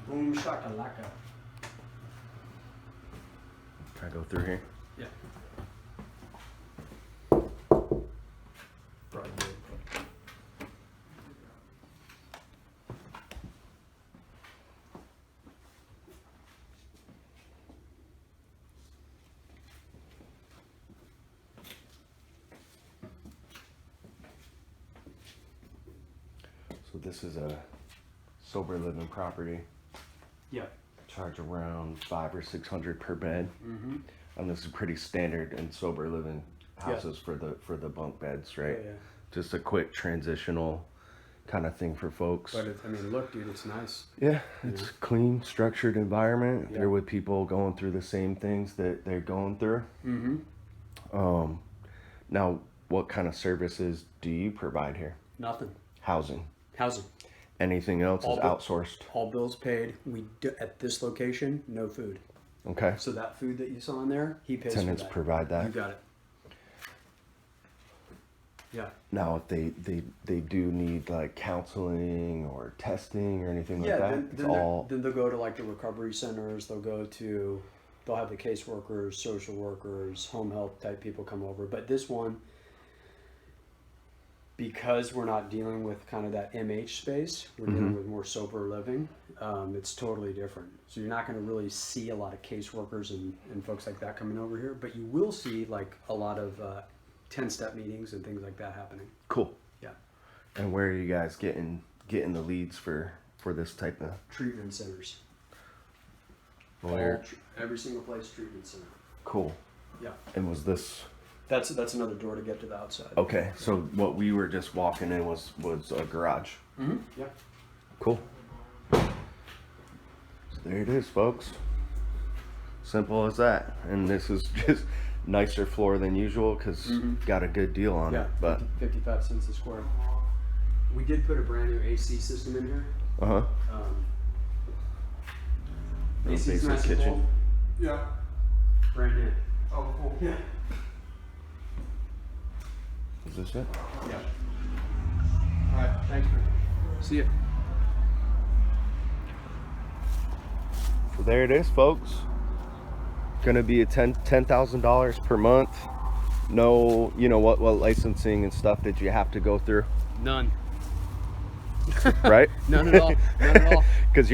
Boom shakalaka. Can I go through here? Yeah. Probably good. So this is a sober living property. Yeah. Charge around $500 or $600 per bed. Mm-hmm. And this is pretty standard in sober living houses for the bunk beds, right? Yeah. Just a quick transitional kind of thing for folks. But I mean, look, dude, it's nice. Yeah, it's clean, structured environment. Yeah. They're with people going through the same things that they're going through. Mm-hmm. Now, what kind of services do you provide here? Nothing. Housing. Housing. Anything else is outsourced. All bills paid. We do, at this location, no food. Okay. So that food that you saw in there, he pays Tenants for that. provide that. You got it. Yeah. Now, if they do need like counseling or testing or anything like that, then they'll go to like the recovery centers. They'll have the caseworkers, social workers, home health type people come over. But this one, because we're not dealing with kind of that MH space, we're dealing with more sober living. It's totally different. So you're not going to really see a lot of caseworkers and folks like that coming over here, but you will see like a lot of 10-step meetings and things like that happening. Cool. Yeah. And where are you guys getting the leads for this type of Treatment centers. where? Every single place treatment center. Cool. Yeah. And was this That's another door to get to the outside. okay? So what we were just walking in was a garage. Mm-hmm. Yeah. Cool. So there it is, folks. Simple as that. And this is just nicer floor than usual because got a good deal on it. But 55 cents a square. We did put a brand new AC system in here. AC's basic nice and kitchen. cool. Yeah. Brand new. Oh, cool. Yeah. Is this it? Yeah. All right. Thanks, man. See ya. So there it is, folks. Gonna be a $10,000 per month. No, you know what licensing and stuff did you have to go through? None. Right? None at all. None at all. Because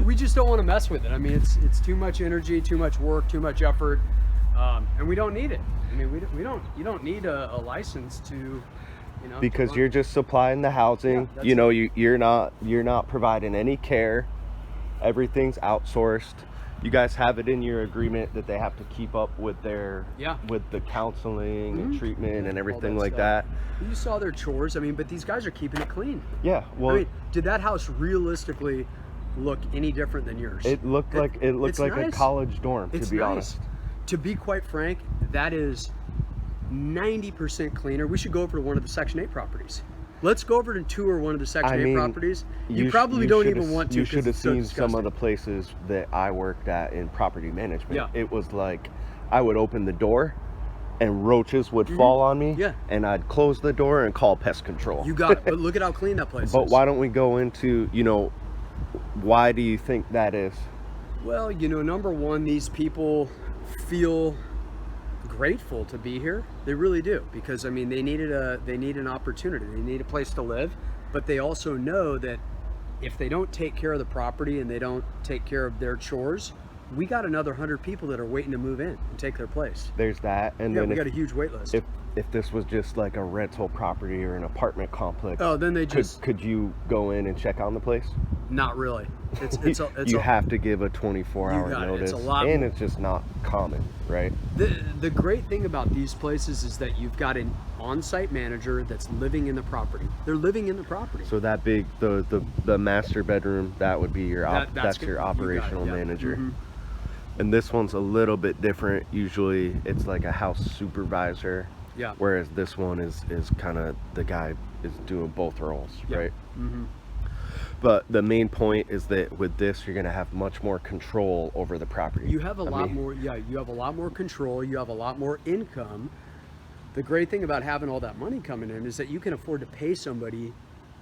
We just don't want to mess with it. I mean, it's too much energy, too much work, too much effort, and we don't need it. I mean, you don't need a license to, you know. because you're just supplying the housing. Yeah, You know, you're not providing any care. Everything's outsourced. You guys have it in your agreement that they have to keep up with their with the counseling and treatment and everything like that. You saw their chores. I mean, but these guys are keeping it clean. Yeah. Well, I mean, did that house realistically look any different than yours? it looked like a nice. college dorm, It's to be nice. honest. To be quite frank, that is 90% cleaner. We should go over to one of the Section 8 properties. Let's go over and tour one of the Section 8 properties. You probably don't even want to. You should have it's so seen some of disgusting. the places that I worked at in property management. Yeah. It was like I would open the door and roaches would fall on me. Yeah. And I'd close the door and call pest control. You got it. But look at how clean that place But is. why don't we go into, why do you think that is? Well, number one, these people feel grateful to be here. They really do, because I mean, they need an opportunity. They need a place to live, but they also know that if they don't take care of the property and they don't take care of their chores, we got another 100 people that are waiting to move in and take their place. There's that, and then we got a huge wait list. if this was just like a rental property or an apartment complex, then they just could you go in and check on the place? not really. You have to give a 24-hour notice, it's a lot and more. it's just not common, right? The great thing about these places is that you've got an on-site manager that's living in the property. They're living in the property. So that big, the master bedroom, that would be your that's good. your You got it, operational yeah. manager. Mhm. And this one's a little bit different. Usually it's like a house supervisor. Yeah. Whereas this one is kind of the guy is doing both roles, Yeah. right? Mm-hmm. But the main point is that with this, you're going to have much more control over the property. You have a lot more. Yeah, you have a lot more control. You have a lot more income. The great thing about having all that money coming in is that you can afford to pay somebody,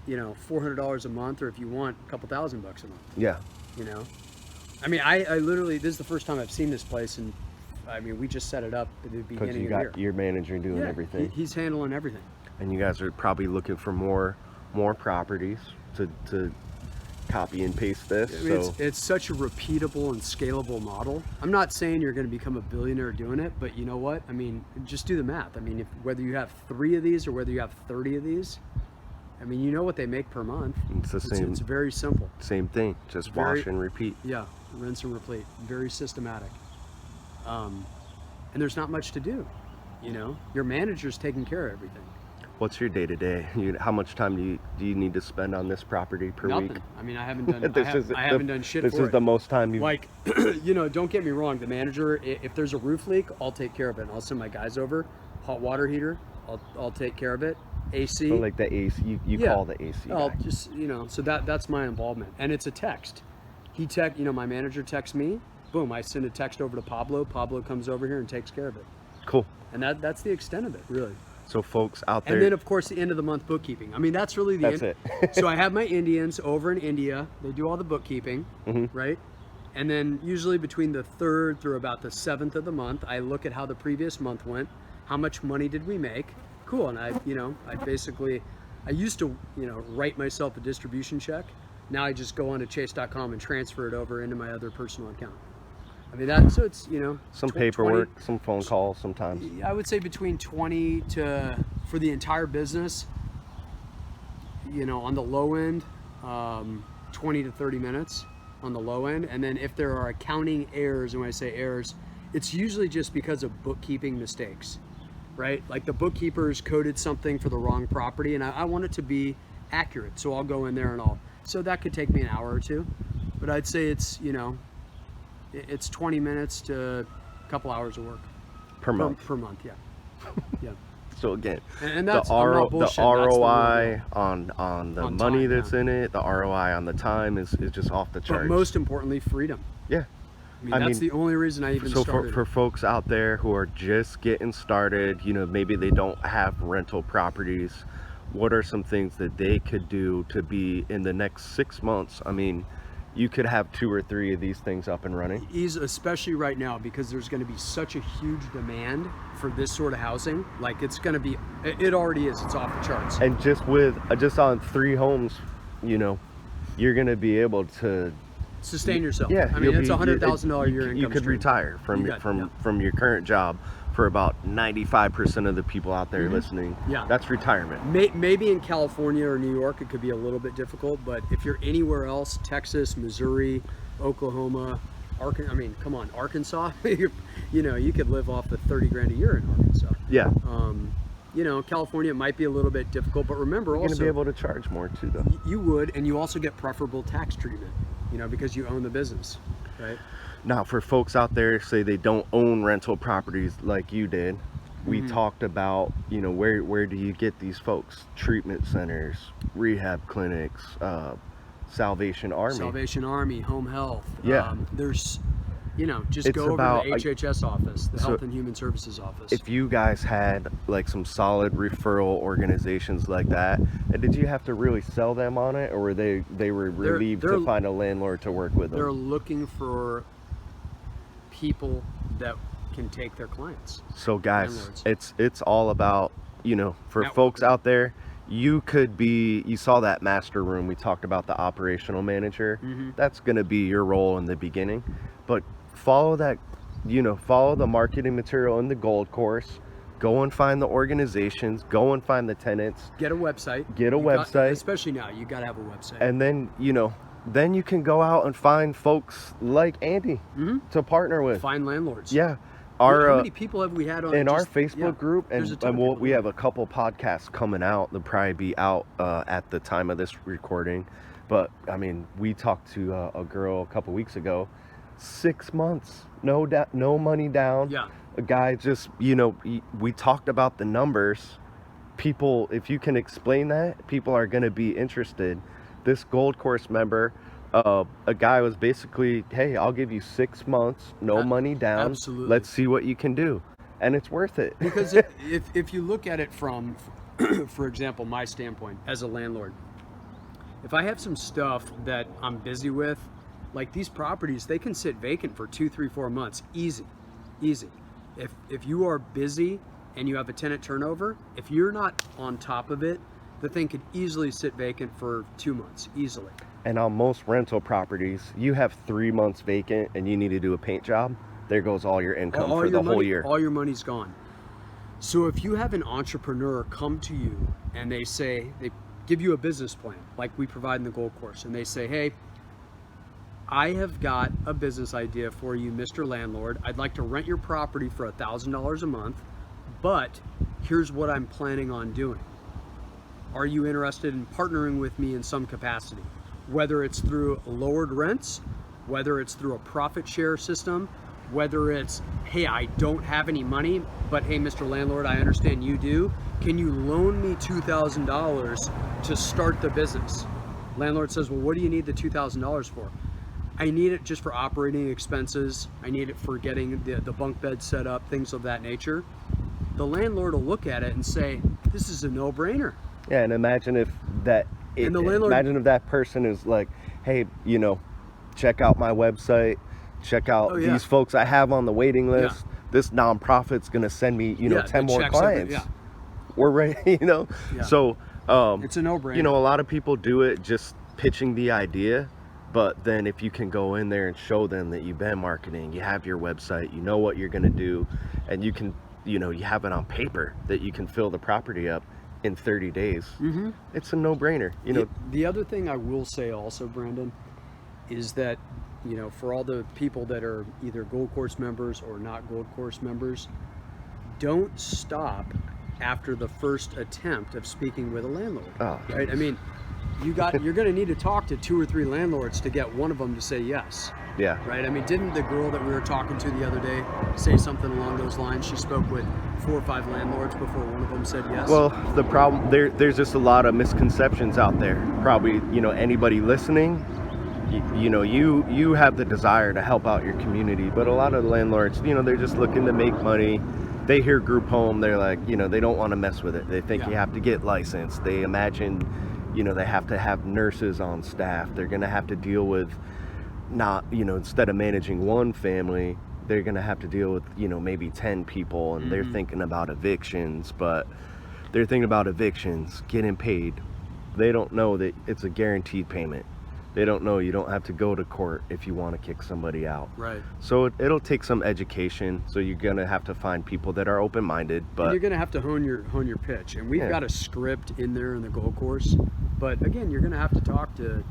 $400 a month, or if you want, a couple $1,000 a month. Yeah. you know. I mean, I literally, this is the first time I've seen this place, and I mean, we just set it up at the beginning Because you of the year. got your manager doing everything. He's handling everything. And you guys are probably looking for more properties to copy and paste this. I mean, So it's such a repeatable and scalable model. I'm not saying you're going to become a billionaire doing it, but you know what? I mean, just do the math. I mean, whether you have 3 of these or whether you have 30 of these, I mean, you know what they make per month. it's the same. It's very simple. Same thing. Just wash and repeat. Yeah, rinse and repeat. Very systematic. And there's not much to do. You know, your manager's taking care of everything. What's your day to day? How much time do you need to spend on this property per Nothing. week? I mean, I haven't done. I haven't done shit. This for is it. the most time you Like, you know, don't get me wrong. The manager, if there's a roof leak, I'll take care of it. And I'll send my guys over. Hot water heater, I'll take care of it. AC. So like the AC, you call the AC guy. I'll just, you know, so that's my involvement, and it's a text. You know, my manager texts me. Boom, I send a text over to Pablo. Pablo comes over here and takes care of it. Cool. And that's the extent of it, really. So folks out there. And then, of course, the end of the month bookkeeping. I mean, that's really the That's end. it. So I have my Indians over in India. They do all the bookkeeping, right? And then usually between the 3rd through about the 7th of the month, I look at how the previous month went. How much money did we make? Cool. And I used to, you know, write myself a distribution check. Now I just go on to chase.com and transfer it over into my other personal account. I mean, so it's, you know, some paperwork, some phone calls sometimes. I would say between 20 to, for the entire business, you know, on the low end, 20 to 30 minutes on the low end. And then if there are accounting errors, and when I say errors, it's usually just because of bookkeeping mistakes, right? Like the bookkeepers coded something for the wrong property, and I want it to be accurate. So I'll go in there and so that could take me an hour or two. But I'd say it's, you know, it's 20 minutes to a couple hours of work Per month. Per month, yeah. Yeah. So again, And that's the ROI on the money that's in it, the ROI on the time is just off the charts. But most importantly, freedom. Yeah. I mean, that's the only reason I even started. For folks out there who are just getting started, you know, maybe they don't have rental properties, what are some things that they could do to be in the next 6 months? I mean, you could have 2 or 3 of these things up and running. Especially right now, because there's going to be such a huge demand for this sort of housing. Like it's going to be, it already is. It's off the charts. And just on 3 homes, you know, you're going to be able to sustain yourself. Yeah, I mean, it's $100,000 a year income. You could stream. retire from your current job. For about 95% of the people out there listening, that's retirement. Maybe in California or New York, it could be a little bit difficult, but if you're anywhere else, Texas, Missouri, Oklahoma, Arkansas, I mean, come on, Arkansas, you know, you could live off the 30 grand a year in Arkansas. Yeah. You know, California might be a little bit difficult, but remember you're also, going to be able to charge more too, though. You would, and you also get preferable tax treatment, you know, because you own the business, right? Now, for folks out there, say they don't own rental properties like you did, we talked about, you know, where do you get these folks? Treatment centers, rehab clinics, Salvation Army, home health. Yeah. There's, you know, just go over to the HHS office, the Health and Human Services office. If you guys had like some solid referral organizations like that, did you have to really sell them on it, or were they relieved to find a landlord to work with them? They're looking for people that can take their clients. So guys, landlords. it's all about, you know, for folks out there, you saw that master room, we talked about the operational manager. That's going to be your role in the beginning, but follow that, you know, follow the marketing material in the gold course, go and find the organizations, go and find the tenants, get a website, especially now you got to have a website, and then, you know, then you can go out and find folks like Andy to partner with. Find landlords. Yeah. How many people have we had on in our Facebook group? And we have a couple podcasts coming out. They'll probably be out at the time of this recording. But I mean, we talked to a girl a couple weeks ago. 6 months, no money down. Yeah. A guy just, you know, we talked about the numbers. People, if you can explain that, people are going to be interested. This gold course member, a guy was basically, hey, I'll give you 6 months, no money down. Absolutely. Let's see what you can do. And it's worth it. Because if you look at it from, for example, my standpoint as a landlord, if I have some stuff that I'm busy with Like these properties, they can sit vacant for 2, 3, 4 months, easy. If you are busy and you have a tenant turnover, if you're not on top of it, the thing could easily sit vacant for 2 months, easily. And on most rental properties, you have 3 months vacant and you need to do a paint job, there goes all your income for the whole year. All your money's gone. So if you have an entrepreneur come to you and they give you a business plan, like we provide in the Gold Course, and they say, hey, I have got a business idea for you, Mr. Landlord. I'd like to rent your property for $1,000 a month, but here's what I'm planning on doing. Are you interested in partnering with me in some capacity? Whether it's through lowered rents, whether it's through a profit share system, whether it's, hey, I don't have any money, but hey, Mr. Landlord, I understand you do. Can you loan me $2,000 to start the business? Landlord says, well, what do you need the $2,000 for? I need it just for operating expenses. I need it for getting the bunk bed set up, things of that nature. The landlord will look at it and say, this is a no-brainer. Yeah, and imagine if that person is like, hey, check out my website, check out these folks I have on the waiting list. This nonprofit's gonna send me 10 more clients. We're ready. So it's a no-brainer. A lot of people do it just pitching the idea, but then if you can go in there and show them that you've been marketing, you have your website, you know what you're gonna do, and you can you have it on paper that you can fill the property up in 30 days, it's a no-brainer. The other thing I will say also, Brandon, is that for all the people that are either Gold Course members or not Gold Course members, don't stop after the first attempt of speaking with a landlord. Right? I mean, you're going to need to talk to 2 or 3 landlords to get one of them to say yes. Yeah. Right? I mean, didn't the girl that we were talking to the other day say something along those lines? She spoke with 4 or 5 landlords before one of them said yes. Well, the problem there's just a lot of misconceptions out there. Probably, anybody listening, you have the desire to help out your community, but a lot of landlords, they're just looking to make money. They hear group home, they're like, they don't want to mess with it. They think you have to get licensed. They imagine, they have to have nurses on staff. They're going to have to deal with instead of managing one family, they're going to have to deal with, maybe 10 people, and they're thinking about evictions, getting paid. They don't know that it's a guaranteed payment. They don't know you don't have to go to court if you want to kick somebody out. Right. So it'll take some education. So you're going to have to find people that are open-minded, but and you're going to have to hone your pitch. And we've got a script in there in the Gold Course, but again, you're going to have to talk to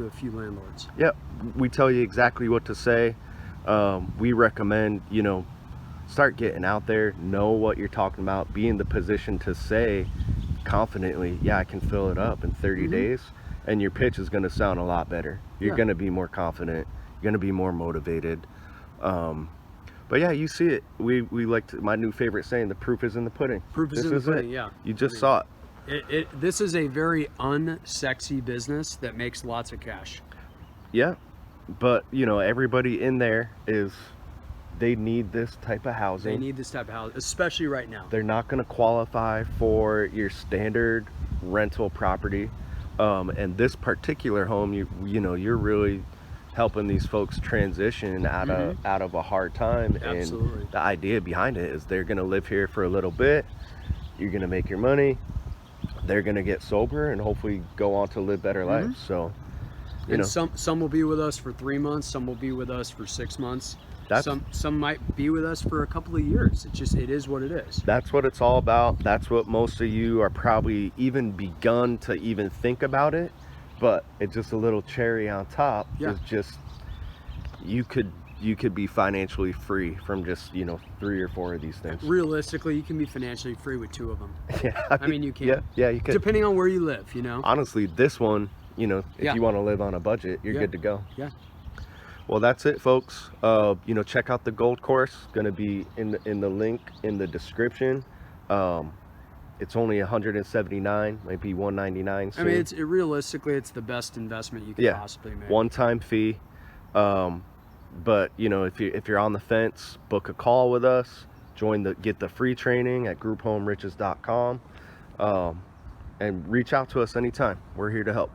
a few landlords. Yep, we tell you exactly what to say. We recommend, start getting out there, know what you're talking about, be in the position to say confidently, I can fill it up in 30 days, and your pitch is going to sound a lot better. You're going to be more confident. You're going to be more motivated. But yeah, you see it. We like my new favorite saying, the proof is in the pudding. Proof is in the pudding, yeah. You just saw it. This is a very unsexy business that makes lots of cash. Yeah, but everybody in there they need this type of housing. They need this type of housing, especially right now. They're not going to qualify for your standard rental property, and this particular home, you're really helping these folks transition out of a hard time. Absolutely. And the idea behind it is they're going to live here for a little bit. You're going to make your money. They're going to get sober and hopefully go on to live better lives. So, some will be with us for 3 months. Some will be with us for 6 months. Some might be with us for a couple of years. It is what it is. That's what it's all about. That's what most of you are probably even begun to even think about it. But it's just a little cherry on top. Is just you could be financially free from just 3 or 4 of these things. Realistically, you can be financially free with 2 of them. Yeah, I mean, you can. Yeah, you can. Depending on where you live, Honestly, this one, if you want to live on a budget, you're good to go. Yeah. Well, that's it, folks. Check out the Gold Course. Going to be in the link in the description. It's only $179, might be $199 soon. I mean, realistically, it's the best investment you could possibly make. One-time fee. But if you're on the fence, book a call with us. Get the free training at grouphomeriches.com, and reach out to us anytime. We're here to help.